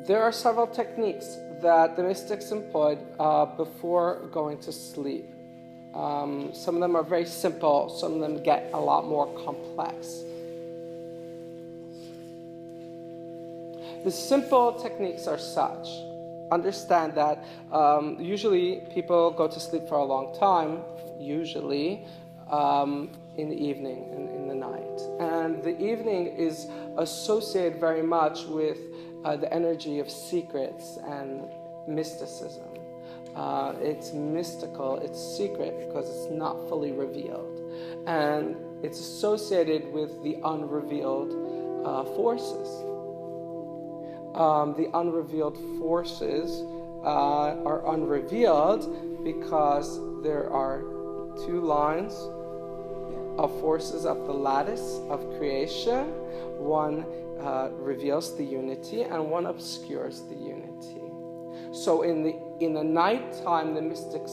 There are several techniques that the mystics employed before going to sleep. Some of them are very simple, some of them get a lot more complex. The simple techniques are such. Understand that usually people go to sleep for a long time, usually in the evening, in the night. And the evening is associated very much with the energy of secrets and mysticism. It's mystical, it's secret because it's not fully revealed. And it's associated with the unrevealed forces. The unrevealed forces are unrevealed because there are two lines of forces up the lattice of creation. One reveals the unity and one obscures the unity. So in the nighttime, the mystics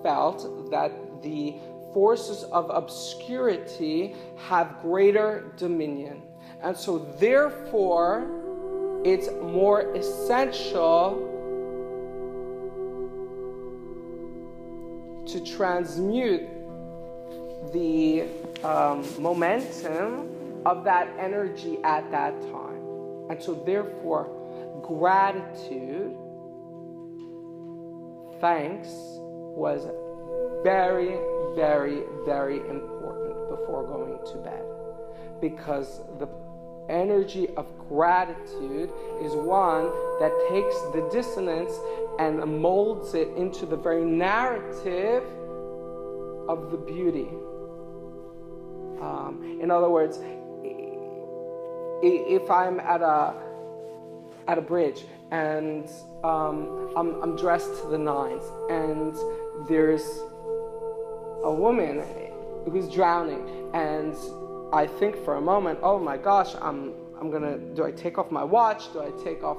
felt that the forces of obscurity have greater dominion. And so therefore, it's more essential to transmute the momentum of that energy at that time. And so therefore, gratitude, thanks, was very, very, very important before going to bed. Because the energy of gratitude is one that takes the dissonance and molds it into the very narrative of the beauty. In other words, if I'm at a bridge and I'm dressed to the nines and there's a woman who's drowning, and I think for a moment, oh my gosh, do I take off my watch? Do I take off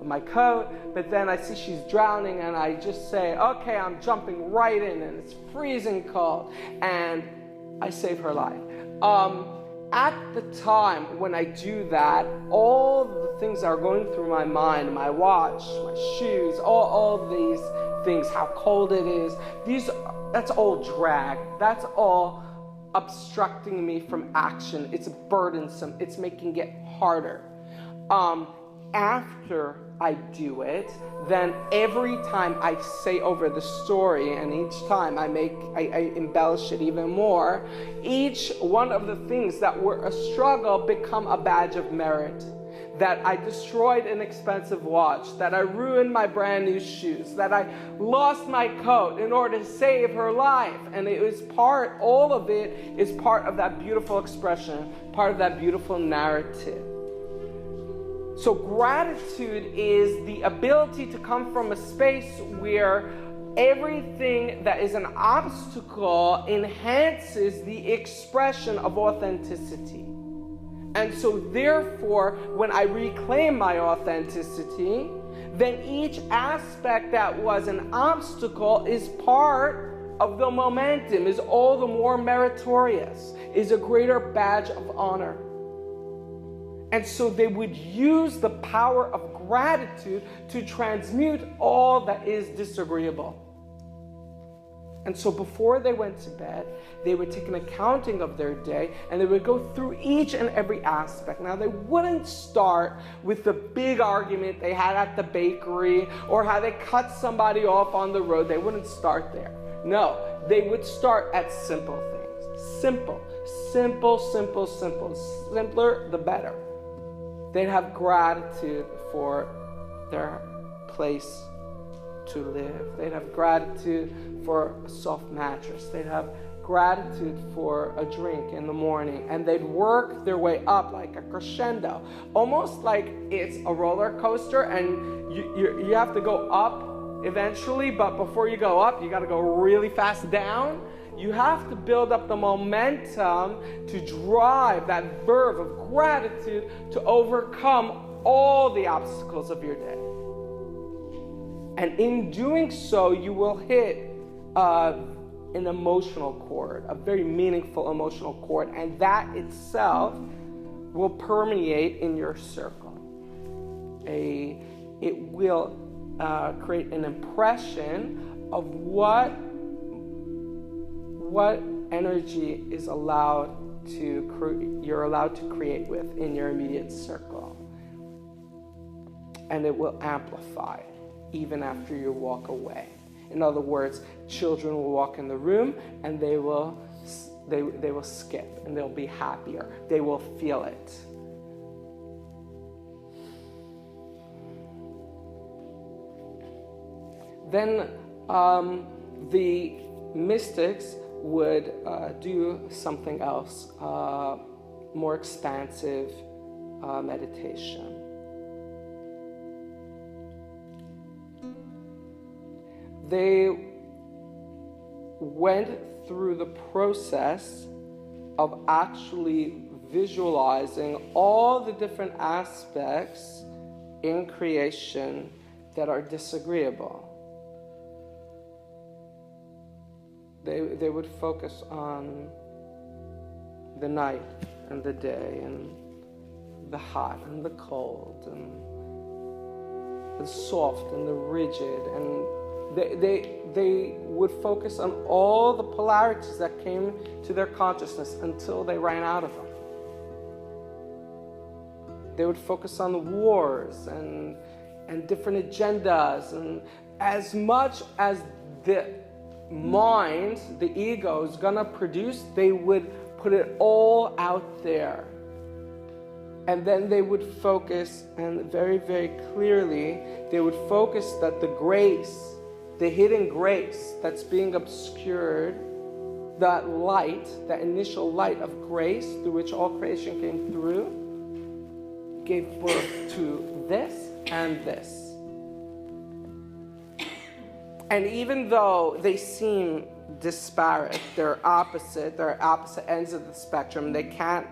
my coat? But then I see she's drowning and I just say, okay, I'm jumping right in and it's freezing cold, and I save her life. At the time when I do that, all the things that are going through my mind, my watch, my shoes, all these things, how cold it is, that's all drag. That's all obstructing me from action. It's burdensome. It's making it harder. After I do it, then every time I say over the story, and each time I embellish it even more, each one of the things that were a struggle become a badge of merit. That I destroyed an expensive watch, that I ruined my brand new shoes, that I lost my coat in order to save her life. And all of it is part of that beautiful expression, part of that beautiful narrative. So gratitude is the ability to come from a space where everything that is an obstacle enhances the expression of authenticity. And so therefore, when I reclaim my authenticity, then each aspect that was an obstacle is part of the momentum, is all the more meritorious, is a greater badge of honor. And so they would use the power of gratitude to transmute all that is disagreeable. And so before they went to bed, they would take an accounting of their day and they would go through each and every aspect. Now, they wouldn't start with the big argument they had at the bakery or how they cut somebody off on the road. They wouldn't start there. No, they would start at simple things. Simple, simple, simple, simple. Simpler, the better. They'd have gratitude for their place to live. They'd have gratitude for a soft mattress. They'd have gratitude for a drink in the morning. And they'd work their way up like a crescendo, almost like it's a roller coaster and you have to go up eventually, but before you go up, you got to go really fast down. You have to build up the momentum to drive that verve of gratitude to overcome all the obstacles of your day. And in doing so, you will hit an emotional chord, a very meaningful emotional chord, and that itself will permeate in your circle. A it will create an impression of what energy is you're allowed to create with in your immediate circle. And it will amplify even after you walk away. In other words, children will walk in the room and they will skip and they'll be happier. They will feel it. Then the mystics would do something else, more expansive meditation. They went through the process of actually visualizing all the different aspects in creation that are disagreeable. They would focus on the night and the day and the hot and the cold and the soft and the rigid, and they would focus on all the polarities that came to their consciousness until they ran out of them. They would focus on the wars and different agendas, and as much as the mind, the ego, is gonna produce, they would put it all out there. And then they would focus, and very, very clearly, they would focus that the grace, the hidden grace that's being obscured, that light, that initial light of grace through which all creation came through, gave birth to this and this. And even though they seem disparate, they're opposite ends of the spectrum, they can't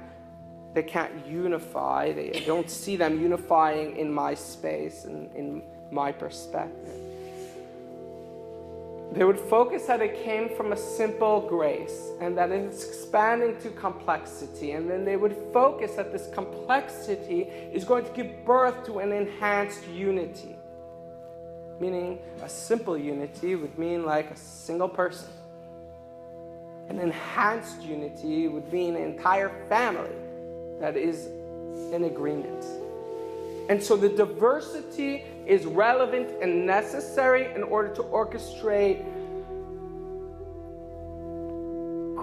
unify, they don't see them unifying in my space and in my perspective. They would focus that it came from a simple grace and that it's expanding to complexity, and then they would focus that this complexity is going to give birth to an enhanced unity. Meaning a simple unity would mean like a single person. An enhanced unity would mean an entire family that is in agreement. And so the diversity is relevant and necessary in order to orchestrate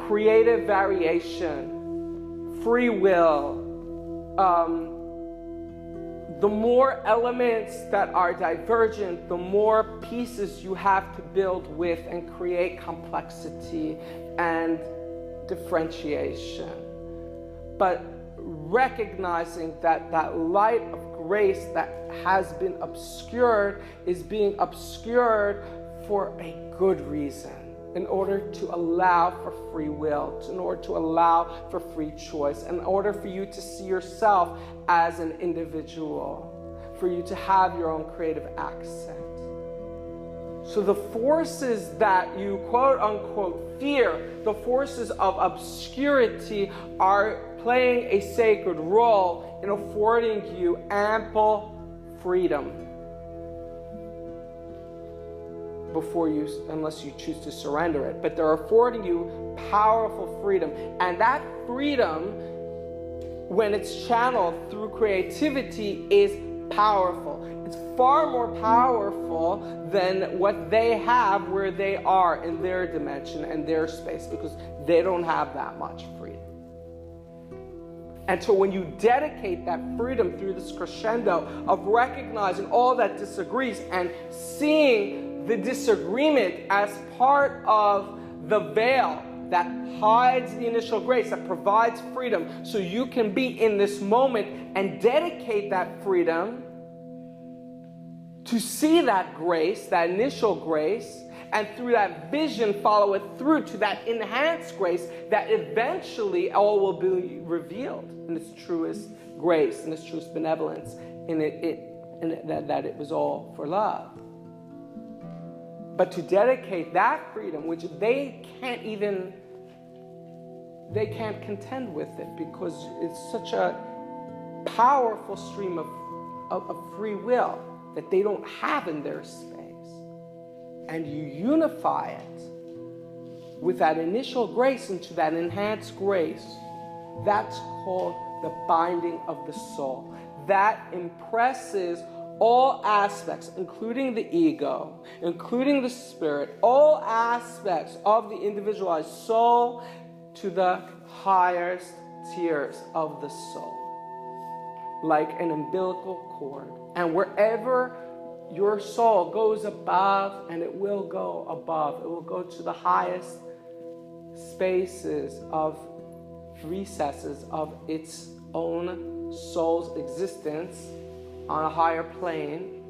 creative variation, free will. The more elements that are divergent, the more pieces you have to build with and create complexity and differentiation. But recognizing that that light of grace that has been obscured is being obscured for a good reason, in order to allow for free will, in order to allow for free choice, in order for you to see yourself as an individual, for you to have your own creative accent. So the forces that you quote unquote fear, the forces of obscurity, are playing a sacred role in affording you ample freedom unless you choose to surrender it. But they're affording you powerful freedom. And that freedom, when it's channeled through creativity, is powerful. It's far more powerful than what they have where they are in their dimension and their space, because they don't have that much freedom. And so when you dedicate that freedom through this crescendo of recognizing all that disagrees and seeing the disagreement as part of the veil that hides the initial grace, that provides freedom, so you can be in this moment and dedicate that freedom to see that grace, that initial grace, and through that vision follow it through to that enhanced grace that eventually all will be revealed in its truest grace, in its truest benevolence, that it was all for love. But to dedicate that freedom, which they can't contend with it, because it's such a powerful stream of free will. that they don't have in their space, and you unify it with that initial grace into that enhanced grace, that's called the binding of the soul. That impresses all aspects, including the ego, including the spirit, all aspects of the individualized soul to the highest tiers of the soul, like an umbilical cord. And wherever your soul goes above, and it will go above, it will go to the highest spaces of recesses of its own soul's existence on a higher plane.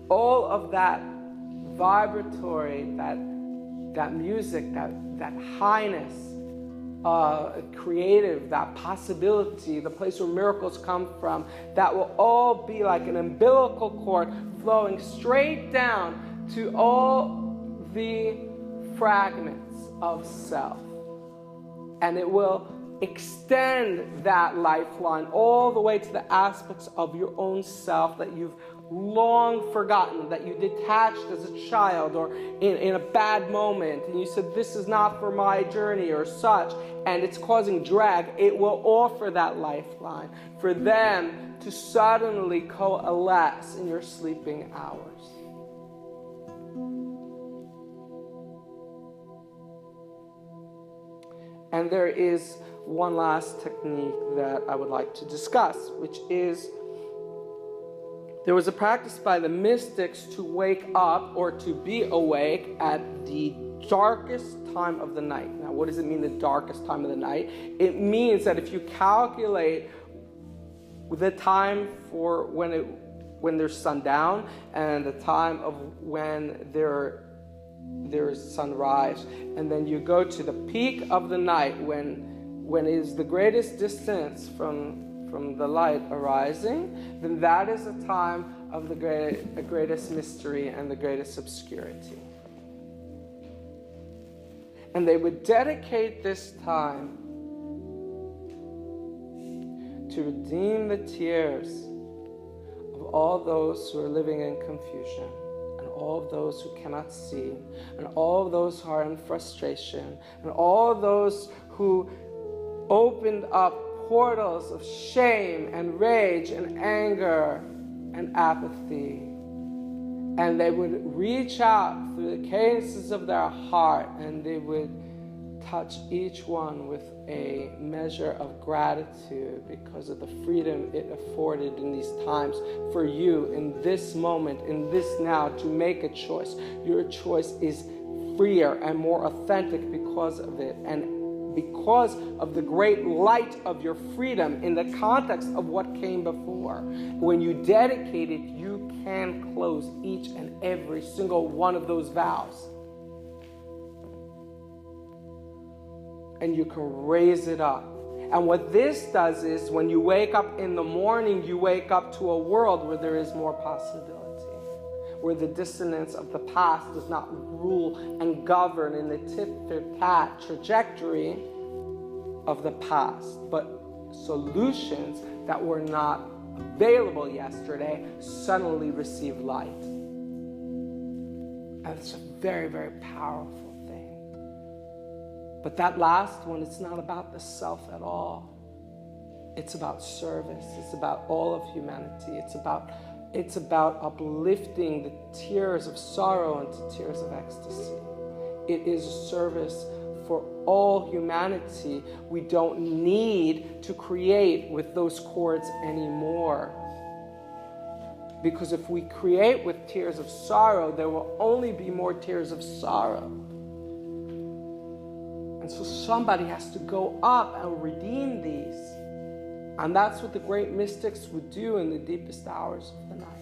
All of that vibratory, that music, that highness, creative, that possibility, the place where miracles come from, that will all be like an umbilical cord flowing straight down to all the fragments of self. And it will extend that lifeline all the way to the aspects of your own self that you've long forgotten, that you detached as a child or in a bad moment, and you said, this is not for my journey or such, and it's causing drag. It will offer that lifeline for them to suddenly coalesce in your sleeping hours. And there is one last technique that I would like to discuss, which is, there was a practice by the mystics to wake up or to be awake at the darkest time of the night. Now, what does it mean, the darkest time of the night? It means that if you calculate the time for when there's sundown and the time of when there's sunrise, and then you go to the peak of the night when it is the greatest distance from the light arising, then that is a time of the greatest mystery and the greatest obscurity. And they would dedicate this time to redeem the tears of all those who are living in confusion, and all of those who cannot see, and all of those who are in frustration, and all of those who opened up portals of shame and rage and anger and apathy. And they would reach out through the cadences of their heart, and they would touch each one with a measure of gratitude because of the freedom it afforded in these times for you in this moment, in this now, to make a choice. Your choice is freer and more authentic because of it, and because of the great light of your freedom in the context of what came before. When you dedicate it, you can close each and every single one of those vows. And you can raise it up. And what this does is, when you wake up in the morning, you wake up to a world where there is more possibility, where the dissonance of the past does not rule and govern in the tit-for-tat trajectory of the past, but solutions that were not available yesterday suddenly receive light. And it's a very, very powerful thing. But that last one, it's not about the self at all. It's about service. It's about all of humanity. It's about uplifting the tears of sorrow into tears of ecstasy. It is service for all humanity. We don't need to create with those cords anymore. Because if we create with tears of sorrow, there will only be more tears of sorrow. And so somebody has to go up and redeem these. And that's what the great mystics would do in the deepest hours of the night.